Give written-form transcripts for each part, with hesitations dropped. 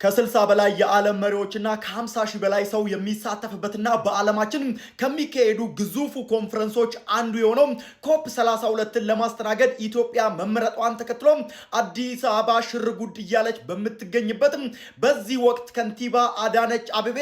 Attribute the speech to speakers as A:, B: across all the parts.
A: ከ60 በላይ የዓለም መሪዎችና ከ50 ሺህ በላይ ሰው የሚሳተፍበትና በዓለማችን ከሚካሄዱ ግዙፉ ኮንፈረንሶች አንዱ የሆነው ኮፕ 32ን ለማስተናገድ ኢትዮጵያ መመረጧን ተከትሎ አዲስ አበባ ሽርጉድ እያለች በምትገኝበት በዚህ ወቅት ከንቲባ አዳነች አቤቤ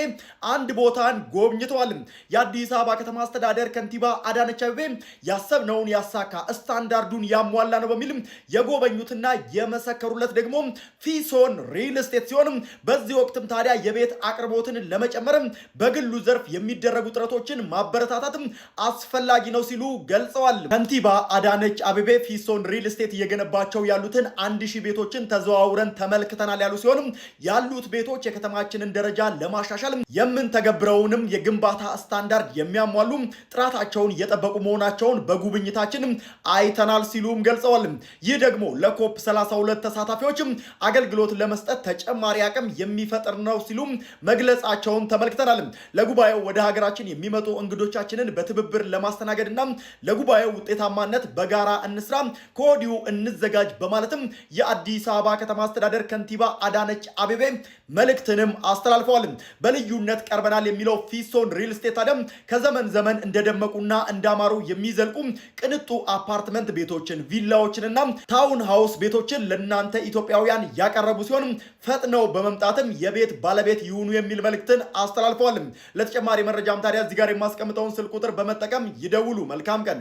A: አንድ ቦታን ጎብኝተዋል። የአዲስ አበባ ከተማ አስተዳደር ከንቲባ አዳነች አቤቤ ያሰብነውን ያሳካ ስታንዳርዱን ያሟላ ነው በሚል የጎበኙትና የመሰከሩለት ደግሞ ፊሶን ሪል ስቴት ሲሆን በዚህ ወቅትም ታዲያ የቤት አቅርቦትን ለመጨመር በግሉ ዘርፍ የሚደረጉ ጥረቶችን ማበረታታት አስፈላጊ ነው ሲሉ ገልጸዋል። ከንቲባ አዳነች አቤቤ ፊሶን ሪል ስቴት እየገነባቸው ያሉትን 1000 ቤቶችን ተዘዋውረን ተመልክተናል ያሉ ሲሆን ያሉት ቤቶች የከተማችንን ደረጃ ለማሻሻል የምንተገብረውንም የግንባታ ስታንዳርድ የሚያሟሉ ጥራታቸውን የጠበቁ መሆናቸውን በጉብኝታችን አይተናል ሲሉም ገልጸዋል። ይህ ደግሞ ለኮፕ 32 ተሳታፊዎች አገልግሎት ለመስጠት ተጨማሪ አቅም የሚፈጥር ነው ሲሉ መግለጻቸውን ተመልክተናል። ለጉባኤው ወደ ሀገራችን የሚመጡ እንግዶቻችንን በትብብር ለማስተናገድና ለጉባኤው ውጤታማነት በጋራ እንስራ፣ ከወዲሁ እንዘጋጅ በማለትም የአዲስ አበባ ከተማ አስተዳደር ከንቲባ አዳነች አቤቤ መልእክትንም አስተላልፈዋል። በልዩነት ቀርበናል የሚለው ፊሶን ሪል ስቴት ታዲያ ከዘመን ዘመን እንደደመቁና እንዳማሩ የሚዘልቁ ቅንጡ አፓርትመንት ቤቶችን፣ ቪላዎችንና ታውን ሃውስ ቤቶችን ለእናንተ ኢትዮጵያውያን ያቀረቡ ሲሆን ፈጥነው በመምጣትም የቤት ባለቤት ይሁኑ የሚል መልእክትን አስተላልፈዋል። ለተጨማሪ መረጃም ታዲያ እዚህ ጋር የማስቀምጠውን ስልክ ቁጥር በመጠቀም ይደውሉ። መልካም ቀን።